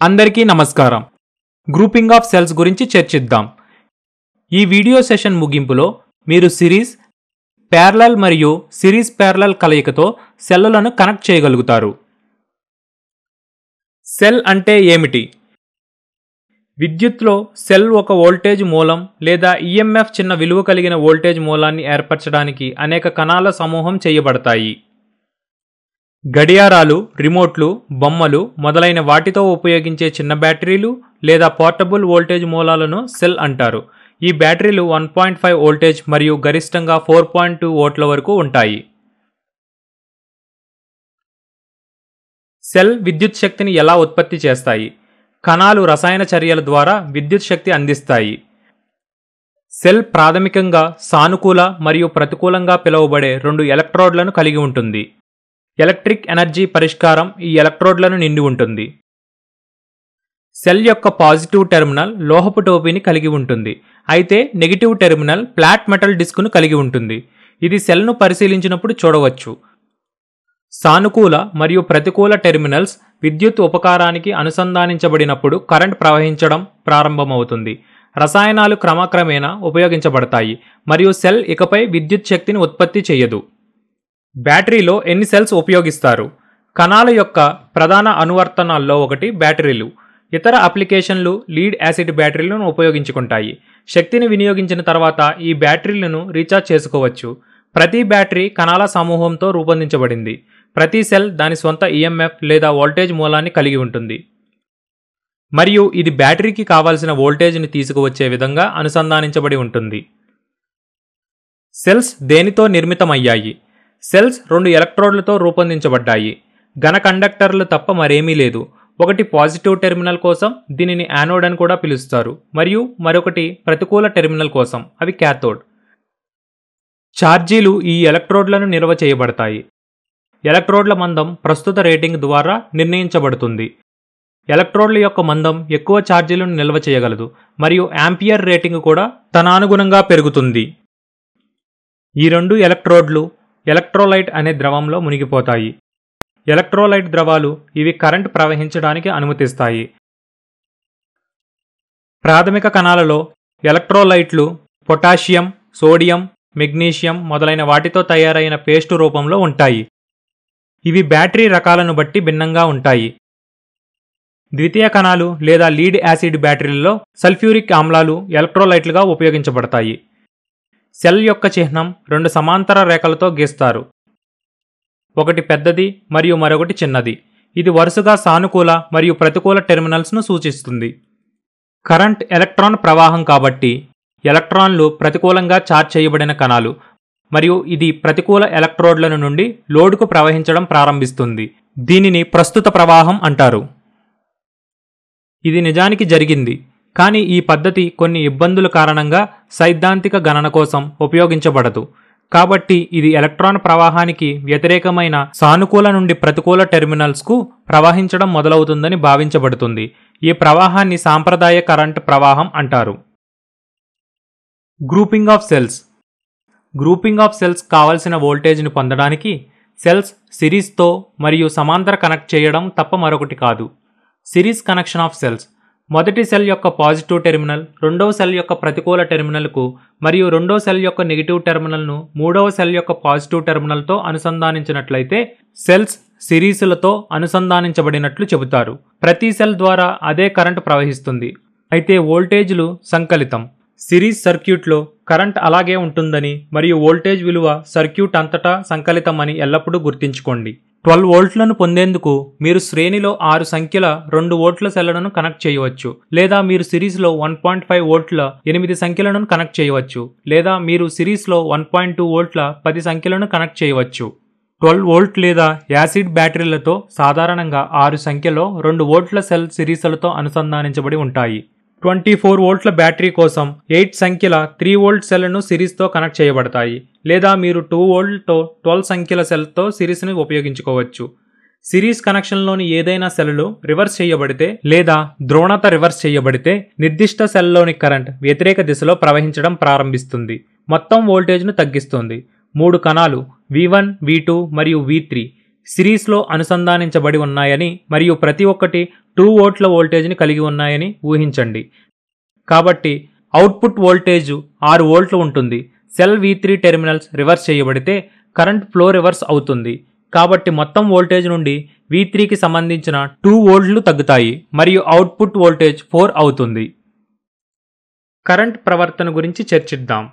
అందరికీ నమస్కారం. Grouping of cells గురించి చర్చిద్దాం. ఈ వీడియో సెషన్ ముగింపులో మీరు సిరీస్, ప్యారలల్ మరియు సిరీస్ ప్యారలల్ కలయికతో సెల్లులను కనెక్ట్ చేయగలుగుతారు. సెల్ అంటే ఏమిటి? విద్యుత్లో సెల్ ఒక వోల్టేజ్ మూలం లేదా ఈఎంఎఫ్ చిన్న విలువ కలిగిన వోల్టేజ్ మూలాన్ని ఏర్పరచడానికి అనేక కణాల సమూహం చేయబడతాయి. గడియారాలు, రిమోట్లు, బొమ్మలు మొదలైన వాటితో ఉపయోగించే చిన్న బ్యాటరీలు లేదా పోర్టబుల్ వోల్టేజ్ మూలాలను సెల్ అంటారు. ఈ బ్యాటరీలు 1.5 వోల్టేజ్ మరియు గరిష్టంగా 4.2 వోల్ట్ల వరకు ఉంటాయి. సెల్ విద్యుత్ శక్తిని ఎలా ఉత్పత్తి చేస్తాయి? కణాలు రసాయన చర్యల ద్వారా విద్యుత్ శక్తి అందిస్తాయి. సెల్ ప్రాథమికంగా సానుకూల మరియు ప్రతికూలంగా పిలువబడే రెండు ఎలక్ట్రోడ్లను కలిగి ఉంటుంది. ఎలక్ట్రిక్ ఎనర్జీ పరిష్కారం ఈ ఎలక్ట్రోడ్లను నిండి ఉంటుంది. సెల్ యొక్క పాజిటివ్ టెర్మినల్ లోహపు టోపీని కలిగి ఉంటుంది, అయితే నెగిటివ్ టెర్మినల్ ఫ్లాట్ మెటల్ డిస్క్ను కలిగి ఉంటుంది. ఇది సెల్ను పరిశీలించినప్పుడు చూడవచ్చు. సానుకూల మరియు ప్రతికూల టెర్మినల్స్ విద్యుత్ ఉపకారానికి అనుసంధానించబడినప్పుడు కరెంట్ ప్రవహించడం ప్రారంభమవుతుంది. రసాయనాలు క్రమక్రమేణా ఉపయోగించబడతాయి మరియు సెల్ ఇకపై విద్యుత్ శక్తిని ఉత్పత్తి చేయదు. బ్యాటరీలో ఎన్ని సెల్స్ ఉపయోగిస్తారు? కణాల యొక్క ప్రధాన అనువర్తనాల్లో ఒకటి బ్యాటరీలు. ఇతర అప్లికేషన్లు లీడ్ యాసిడ్ బ్యాటరీలను ఉపయోగించుకుంటాయి. శక్తిని వినియోగించిన తర్వాత ఈ బ్యాటరీలను రీఛార్జ్ చేసుకోవచ్చు. ప్రతి బ్యాటరీ కణాల సమూహంతో రూపొందించబడింది. ప్రతి సెల్ దాని స్వంత ఈఎంఎఫ్ లేదా వోల్టేజ్ మూలాన్ని కలిగి ఉంటుంది మరియు ఇది బ్యాటరీకి కావలసిన వోల్టేజ్ని తీసుకువచ్చే విధంగా అనుసంధానించబడి ఉంటుంది. సెల్స్ దేనితో నిర్మితమయ్యాయి? సెల్స్ రెండు ఎలక్ట్రోడ్లతో రూపొందించబడ్డాయి. ఘన కండక్టర్లు తప్ప మరేమీ లేదు. ఒకటి పాజిటివ్ టెర్మినల్ కోసం, దీనిని యానోడ్ అని కూడా పిలుస్తారు, మరియు మరొకటి ప్రతికూల టెర్మినల్ కోసం, అవి క్యాథోడ్. ఛార్జీలు ఈ ఎలక్ట్రోడ్లను నిల్వ చేయబడతాయి. ఎలక్ట్రోడ్ల మందం ప్రస్తుత రేటింగ్ ద్వారా నిర్ణయించబడుతుంది. ఎలక్ట్రోడ్ల యొక్క మందం ఎక్కువ ఛార్జీలను నిల్వ చేయగలదు మరియు యాంపియర్ రేటింగ్ కూడా తదనుగుణంగా పెరుగుతుంది. ఈ రెండు ఎలక్ట్రోడ్లు ఎలక్ట్రోలైట్ అనే ద్రవంలో మునిగిపోతాయి. ఎలక్ట్రోలైట్ ద్రవాలు ఇవి కరెంట్ ప్రవహించడానికి అనుమతిస్తాయి. ప్రాథమిక కణాలలో ఎలక్ట్రోలైట్లు పొటాషియం, సోడియం, మెగ్నీషియం మొదలైన వాటితో తయారైన పేస్టు రూపంలో ఉంటాయి. ఇవి బ్యాటరీ రకాలను బట్టి భిన్నంగా ఉంటాయి. ద్వితీయ కణాలు లేదా లీడ్ యాసిడ్ బ్యాటరీలలో సల్ఫ్యూరిక్ ఆమ్లాలు ఎలక్ట్రోలైట్లుగా ఉపయోగించబడతాయి. సెల్ యొక్క చిహ్నం రెండు సమాంతర రేఖలతో గీస్తారు. ఒకటి పెద్దది మరియు మరొకటి చిన్నది. ఇది వరుసగా సానుకూల మరియు ప్రతికూల టెర్మినల్స్ను సూచిస్తుంది. కరెంట్ ఎలక్ట్రాన్ ప్రవాహం కాబట్టి ఎలక్ట్రాన్లు ప్రతికూలంగా ఛార్జ్ చేయబడిన కణాలు మరియు ఇది ప్రతికూల ఎలక్ట్రోడ్ల నుండి లోడ్కు ప్రవహించడం ప్రారంభిస్తుంది. దీనిని ప్రస్తుత ప్రవాహం అంటారు. ఇది నిజానికి జరిగింది, కానీ ఈ పద్ధతి కొన్ని ఇబ్బందుల కారణంగా సైద్ధాంతిక గణన కోసం ఉపయోగించబడదు. కాబట్టి ఇది ఎలక్ట్రాన్ ప్రవాహానికి వ్యతిరేకమైన సానుకూల నుండి ప్రతికూల టెర్మినల్స్కు ప్రవహించడం మొదలవుతుందని భావించబడుతుంది. ఈ ప్రవాహాన్ని సాంప్రదాయ కరెంట్ ప్రవాహం అంటారు. Grouping of cells. Grouping of cells కావలసిన వోల్టేజ్ను పొందడానికి సెల్స్ సిరీస్తో మరియు సమాంతర కనెక్ట్ చేయడం తప్ప మరొకటి కాదు. Series connection of cells. మొదటి సెల్ యొక్క పాజిటివ్ టెర్మినల్ రెండవ సెల్ యొక్క ప్రతికూల టెర్మినల్కు మరియు రెండవ సెల్ యొక్క నెగిటివ్ టెర్మినల్ను మూడవ సెల్ యొక్క పాజిటివ్ టెర్మినల్తో అనుసంధానించినట్లయితే సెల్స్ సిరీస్లతో అనుసంధానించబడినట్లు చెబుతారు. ప్రతి సెల్ ద్వారా అదే కరెంట్ ప్రవహిస్తుంది, అయితే వోల్టేజ్లు సంకలితం. సిరీస్ సర్క్యూట్లో కరెంట్ అలాగే ఉంటుందని మరియు వోల్టేజ్ విలువ సర్క్యూట్ అంతటా సంకలితం అని ఎల్లప్పుడూ గుర్తుంచుకోండి. 12 వోల్ట్లను పొందేందుకు మీరు శ్రేణిలో 6 సంఖ్యల 2 వోల్ట్ల సెల్లను కనెక్ట్ చేయవచ్చు, లేదా మీరు సిరీస్లో 1.5 వోల్ట్ల 8 సంఖ్యలను కనెక్ట్ చేయవచ్చు, లేదా మీరు సిరీస్లో 1.2 వోల్ట్ల 10 సంఖ్యలను కనెక్ట్ చేయవచ్చు. 12 వోల్ట్ లేదా యాసిడ్ బ్యాటరీలతో సాధారణంగా 6 సంఖ్యలో 2 వోల్ట్ల సెల్ సిరీస్లతో అనుసంధానించబడి ఉంటాయి. 24 వోల్ట్ల బ్యాటరీ కోసం 8 సంఖ్యల 3 వోల్ట్ సెల్లను సిరీస్తో కనెక్ట్ చేయబడతాయి, లేదా మీరు 2 వోల్ట్తో 12 సంఖ్యల సెల్తో సిరీస్ని ఉపయోగించుకోవచ్చు. సిరీస్ కనెక్షన్లోని ఏదైనా సెల్లు రివర్స్ చేయబడితే లేదా ధ్రువణత రివర్స్ చేయబడితే నిర్దిష్ట సెల్లోని కరెంట్ వ్యతిరేక దిశలో ప్రవహించడం ప్రారంభిస్తుంది, మొత్తం వోల్టేజ్ను తగ్గిస్తుంది. 3 కణాలు V1, V2 మరియు V3 సిరీస్లో అనుసంధానించబడి ఉన్నాయని మరియు ప్రతి ఒక్కటి 2 వోల్ట్ల వోల్టేజ్ని కలిగి ఉన్నాయని ఊహించండి. కాబట్టి అవుట్పుట్ వోల్టేజ్ 6 వోల్ట్లు ఉంటుంది. సెల్ V3 టెర్మినల్స్ రివర్స్ చేయబడితే కరెంట్ ఫ్లో రివర్స్ అవుతుంది. కాబట్టి మొత్తం వోల్టేజ్ నుండి V3కి సంబంధించిన 2 వోల్ట్లు తగ్గుతాయి మరియు అవుట్పుట్ వోల్టేజ్ 4 అవుతుంది. కరెంట్ ప్రవర్తన గురించి చర్చిద్దాం.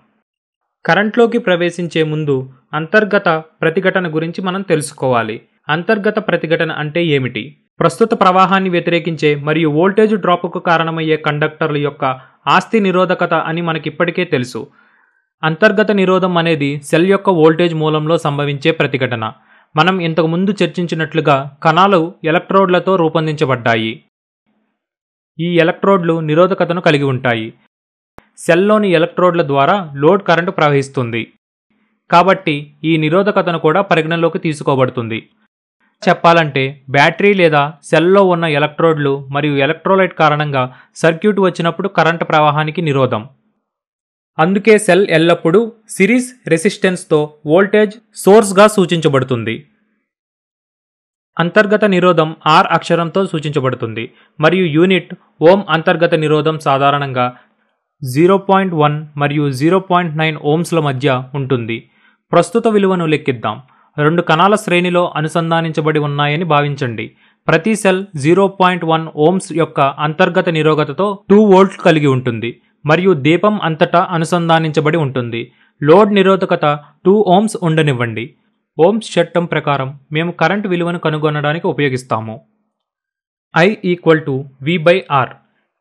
కరెంట్లోకి ప్రవేశించే ముందు అంతర్గత ప్రతిఘటన గురించి మనం తెలుసుకోవాలి. అంతర్గత ప్రతిఘటన అంటే ఏమిటి? ప్రస్తుత ప్రవాహాన్ని వ్యతిరేకించే మరియు వోల్టేజ్ డ్రాప్కు కారణమయ్యే కండక్టర్ల యొక్క ఆస్తి నిరోధకత అని మనకిప్పటికే తెలుసు. అంతర్గత నిరోధం అనేది సెల్ యొక్క వోల్టేజ్ మూలంలో సంభవించే ప్రతిఘటన. మనం ఇంతకుముందు చర్చించినట్లుగా కణాలు ఎలక్ట్రోడ్లతో రూపొందించబడ్డాయి. ఈ ఎలక్ట్రోడ్లు నిరోధకతను కలిగి ఉంటాయి. సెల్లోని ఎలక్ట్రోడ్ల ద్వారా లోడ్ కరెంటు ప్రవహిస్తుంది. కాబట్టి ఈ నిరోధకతను కూడా పరిగణలోకి తీసుకోబడుతుంది. చెప్పాలంటే బ్యాటరీ లేదా సెల్లో ఉన్న ఎలక్ట్రోడ్లు మరియు ఎలక్ట్రోలైట్ కారణంగా సర్క్యూట్ వచ్చినప్పుడు కరెంటు ప్రవాహానికి నిరోధం. అందుకే సెల్ ఎల్లప్పుడూ సిరీస్ రెసిస్టెన్స్తో వోల్టేజ్ సోర్స్గా సూచించబడుతుంది. అంతర్గత నిరోధం R అక్షరంతో సూచించబడుతుంది మరియు యూనిట్ ఓం. అంతర్గత నిరోధం సాధారణంగా 0.1 మరియు 0.9 ఓమ్స్ల మధ్య ఉంటుంది. ప్రస్తుత విలువను లెక్కిద్దాం. 2 కణాల శ్రేణిలో అనుసంధానించబడి ఉన్నాయని భావించండి. ప్రతి సెల్ 0.1 ఓమ్స్ యొక్క అంతర్గత నిరోధకతతో 2 వోల్ట్లు కలిగి ఉంటుంది మరియు దీపం అంతటా అనుసంధానించబడి ఉంటుంది. లోడ్ నిరోధకత 2 ఓమ్స్ ఉండనివ్వండి. ఓమ్స్ చట్టం ప్రకారం మేము కరెంటు విలువను కనుగొనడానికి ఉపయోగిస్తాము. I = V/R.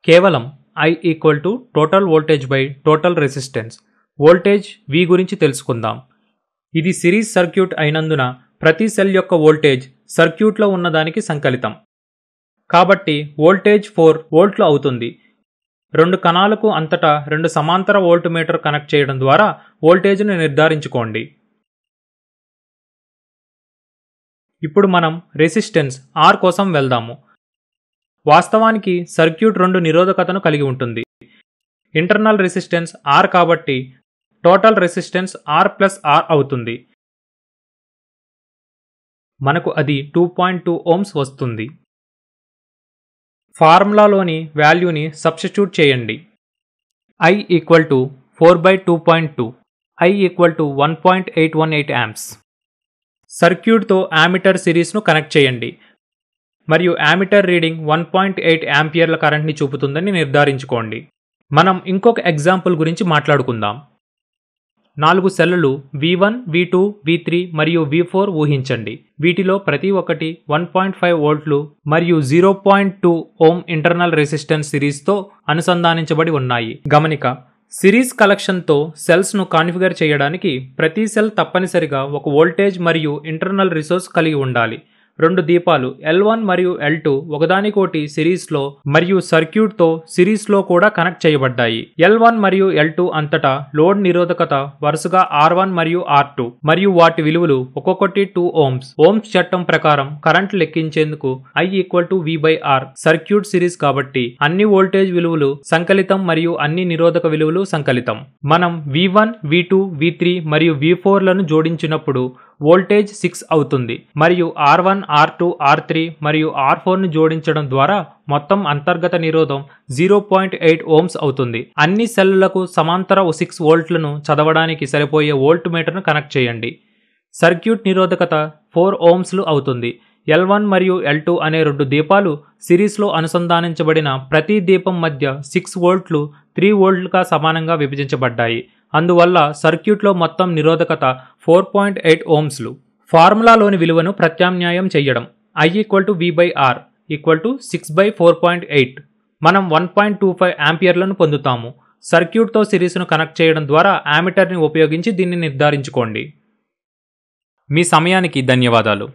కేవలం I = total voltage by total resistance. Voltage V గురించి తెలుసుకుందాం. ఇది సిరీస్ సర్క్యూట్ అయినందున ప్రతి సెల్ యొక్క వోల్టేజ్ సర్క్యూట్లో ఉన్నదానికి సంకలితం. కాబట్టి వోల్టేజ్ 4 వోల్ట్లు అవుతుంది. 2 కణాలకు అంతటా 2 సమాంతర వోల్టమీటర్ కనెక్ట్ చేయడం ద్వారా వోల్టేజ్ను నిర్ధారించుకోండి. ఇప్పుడు మనం రెసిస్టెన్స్ R కోసం వెళ్దాము. వాస్తవానికి సర్క్యూట్ 2 నిరోధకతను కలిగి ఉంటుంది. ఇంటర్నల్ రెసిస్టెన్స్ R కాబట్టి టోటల్ రెసిస్టెన్స్ R+R అవుతుంది. మనకు అది 2.2 ఓమ్స్ వస్తుంది. ఫార్ములాలోని వాల్యూని సబ్స్టిట్యూట్ చేయండి. I = 4/2.2. I = 1.818 amps. సర్క్యూట్తో యామీటర్ సిరీస్ను కనెక్ట్ చేయండి మరియు యామీటర్ రీడింగ్ 1.8 యాంపియర్ల కరెంట్ని చూపుతుందని నిర్ధారించుకోండి. మనం ఇంకొక ఎగ్జాంపుల్ గురించి మాట్లాడుకుందాం. 4 సెల్లులు V1, V2, V3 మరియు V4 ఊహించండి. వీటిలో ప్రతి ఒక్కటి 1.5 వోల్ట్లు మరియు 0.2 ఓం ఇంటర్నల్ రెసిస్టెన్స్ సిరీస్తో అనుసంధానించబడి ఉన్నాయి. గమనిక, సిరీస్ కలెక్షన్తో సెల్స్ను కాన్ఫిగర్ చేయడానికి ప్రతి సెల్ తప్పనిసరిగా ఒక వోల్టేజ్ మరియు ఇంటర్నల్ రిసోర్స్ కలిగి ఉండాలి. 2 దీపాలు L1 మరియు L2 ఒకదానికోటి సిరీస్లో మరియు సర్క్యూట్తో సిరీస్లో కూడా కనెక్ట్ చేయబడ్డాయి. L1 మరియు L2 అంతటా లోడ్ నిరోధకత వరుసగా R1 మరియు R2 మరియు వాటి విలువలు ఒక్కొక్కటి 2 ఓమ్స్. ఓమ్స్ చట్టం ప్రకారం కరెంట్ లెక్కించేందుకు I = V/R. సర్క్యూట్ సిరీస్ కాబట్టి అన్ని వోల్టేజ్ విలువలు సంకలితం మరియు అన్ని నిరోధక విలువలు సంకలితం. మనం V1, V2, V3 మరియు V4లను జోడించినప్పుడు వోల్టేజ్ 6 అవుతుంది మరియు R1, R2, R3 మరియు R4ను జోడించడం ద్వారా మొత్తం అంతర్గత నిరోధం 0.8 ఓమ్స్ అవుతుంది. అన్ని సెల్లులకు సమాంతర 6 వోల్ట్లను చదవడానికి సరిపోయే వోల్ట్ మీటర్ను కనెక్ట్ చేయండి. సర్క్యూట్ నిరోధకత 4 ఓమ్స్లు అవుతుంది. L1 మరియు L2 అనే 2 దీపాలు సిరీస్లో అనుసంధానించబడిన ప్రతి దీపం మధ్య 6 వోల్ట్లు 3 వోల్ట్లుగా సమానంగా విభజించబడ్డాయి. అందువల్ల సర్క్యూట్లో మొత్తం నిరోధకత 4.8 ఓమ్స్లు. ఫార్ములాలోని విలువను ప్రత్యామ్నాయం చేయడం. I = V/R = 6/4.8. మనం 1.25 యాంపియర్లను పొందుతాము. సర్క్యూట్తో సిరీస్ను కనెక్ట్ చేయడం ద్వారా యామీటర్ని ఉపయోగించి దీన్ని నిర్ధారించుకోండి. మీ సమయానికి ధన్యవాదాలు.